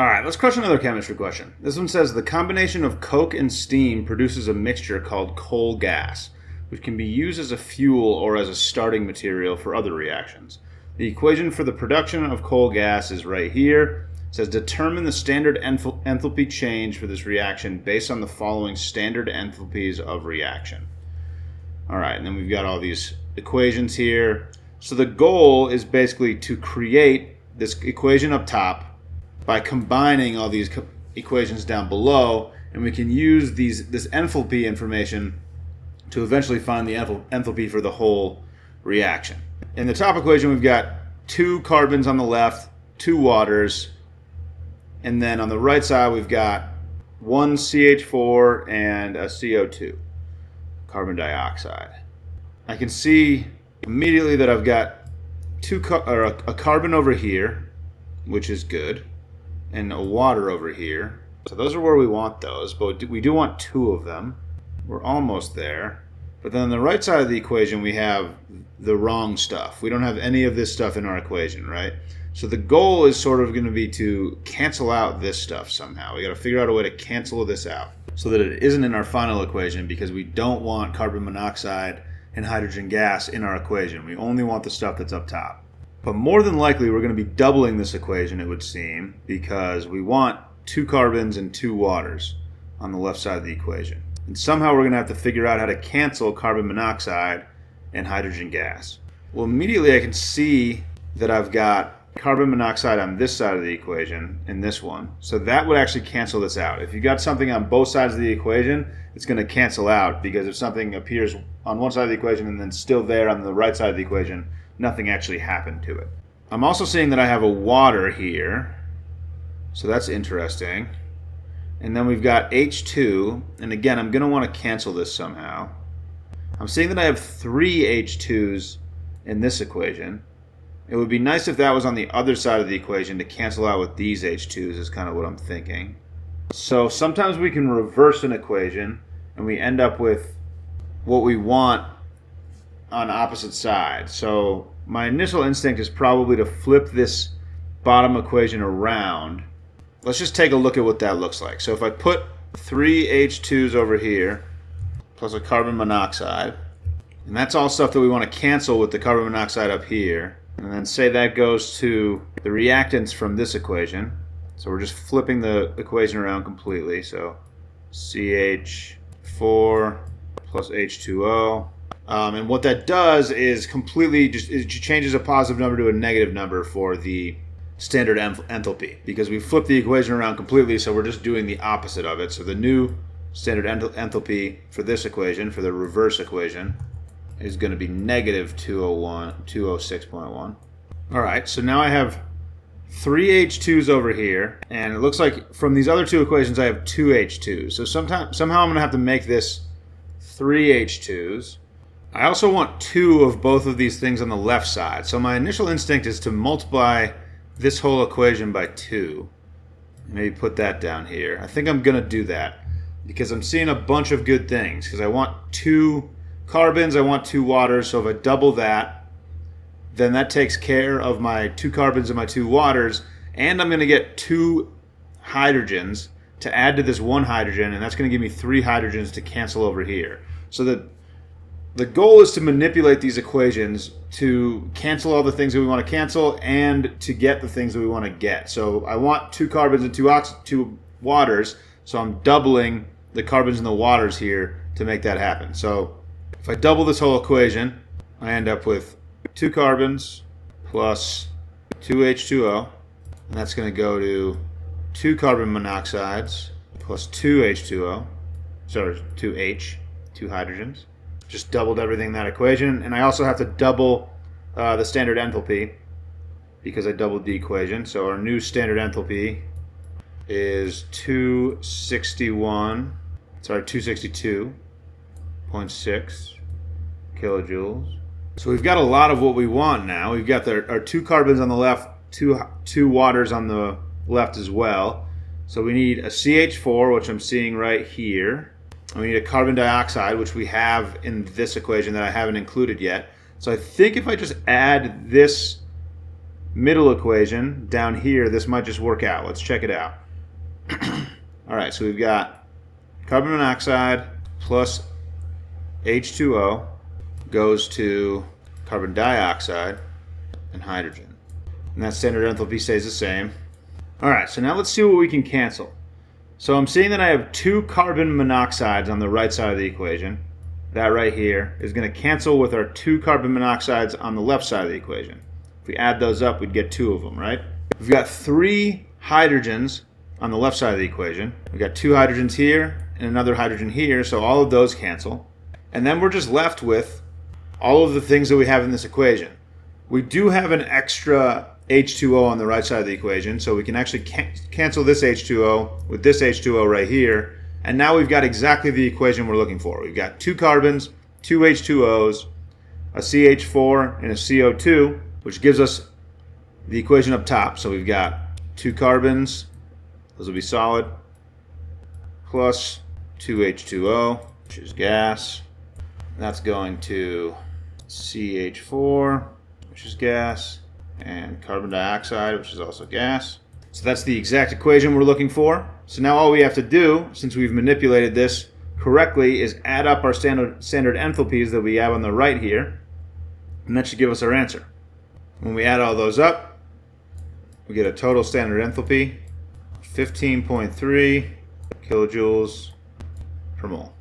All right, let's crush another chemistry question. This one says the combination of coke and steam produces a mixture called coal gas, which can be used as a fuel or as a starting material for other reactions. The equation for the production of coal gas is right here. It says determine the standard enthalpy change for this reaction based on the following standard enthalpies of reaction. All right, and then we've got all these equations here. So the goal is basically to create this equation up top by combining all these equations down below, and we can use this enthalpy information to eventually find the enthalpy for the whole reaction. In the top equation, we've got 2 carbons on the left, 2 waters, and then on the right side, we've got 1 CH4 and a CO2, carbon dioxide. I can see immediately that I've got a carbon over here, which is good, and a water over here. So those are where we want those, but we do want 2 of them. We're almost there. But then on the right side of the equation, we have the wrong stuff. We don't have any of this stuff in our equation, right? So the goal is sort of going to be to cancel out this stuff somehow. We got to figure out a way to cancel this out so that it isn't in our final equation, because we don't want carbon monoxide and hydrogen gas in our equation. We only want the stuff that's up top. But more than likely, we're going to be doubling this equation, it would seem, because we want 2 carbons and 2 waters on the left side of the equation. And somehow we're going to have to figure out how to cancel carbon monoxide and hydrogen gas. Well, immediately I can see that I've got carbon monoxide on this side of the equation in this one. So that would actually cancel this out. If you got something on both sides of the equation, it's going to cancel out, because if something appears on one side of the equation and then still there on the right side of the equation, nothing actually happened to it. I'm also seeing that I have a water here, so that's interesting. And then we've got H2, and again, I'm going to want to cancel this somehow. I'm seeing that I have 3 H2s in this equation. It would be nice if that was on the other side of the equation to cancel out with these H2s, is kind of what I'm thinking. So sometimes we can reverse an equation, and we end up with what we want on opposite sides. So my initial instinct is probably to flip this bottom equation around. Let's just take a look at what that looks like. So if I put 3 H2s over here, plus a carbon monoxide, and that's all stuff that we want to cancel with the carbon monoxide up here, and then say that goes to the reactants from this equation. So we're just flipping the equation around completely. So CH4 plus H2O. And what that does is it changes a positive number to a negative number for the standard enthalpy, because we flipped the equation around completely, so we're just doing the opposite of it. So the new standard enthalpy for this equation, for the reverse equation, is going to be negative 206.1. All right, so now I have 3 H2s over here, and it looks like from these other 2 equations I have 2 H2s. So somehow I'm going to have to make this 3 H2s. I also want 2 of both of these things on the left side. So my initial instinct is to multiply this whole equation by 2. Maybe put that down here. I think I'm going to do that because I'm seeing a bunch of good things. Because I want 2 carbons, I want 2 waters. So if I double that, then that takes care of my 2 carbons and my 2 waters. And I'm going to get 2 hydrogens to add to this 1 hydrogen. And that's going to give me 3 hydrogens to cancel over here. So the goal is to manipulate these equations to cancel all the things that we want to cancel and to get the things that we want to get. So I want 2 carbons and 2 waters, so I'm doubling the carbons and the waters here to make that happen. So if I double this whole equation, I end up with 2 carbons plus 2 H2O, and that's going to go to 2 carbon monoxides plus 2 H2O, sorry, 2H, 2 hydrogens. Just doubled everything in that equation, and I also have to double the standard enthalpy because I doubled the equation. So our new standard enthalpy is 262.6 kilojoules. So we've got a lot of what we want now. We've got our 2 carbons on the left, 2 waters on the left as well. So we need a CH4, which I'm seeing right here. We need a carbon dioxide, which we have in this equation that I haven't included yet. So I think if I just add this middle equation down here, this might just work out. Let's check it out. All right, so we've got carbon monoxide plus H2O goes to carbon dioxide and hydrogen. And that standard enthalpy stays the same. All right, so now let's see what we can cancel. So I'm seeing that I have 2 carbon monoxides on the right side of the equation. That right here is going to cancel with our 2 carbon monoxides on the left side of the equation. If we add those up, we'd get 2 of them, right? We've got 3 hydrogens on the left side of the equation. We've got 2 hydrogens here and another hydrogen here, so all of those cancel. And then we're just left with all of the things that we have in this equation. We do have an extra H2O on the right side of the equation, so we can actually cancel this H2O with this H2O right here, and now we've got exactly the equation we're looking for. We've got 2 carbons, 2 H2Os, a CH4, and a CO2, which gives us the equation up top. So we've got 2 carbons, those will be solid, plus 2 H2O, which is gas. That's going to CH4, which is gas, and carbon dioxide, which is also gas. So that's the exact equation we're looking for. So now all we have to do, since we've manipulated this correctly, is add up our standard enthalpies that we have on the right here, and that should give us our answer. When we add all those up, we get a total standard enthalpy of 15.3 kilojoules per mole.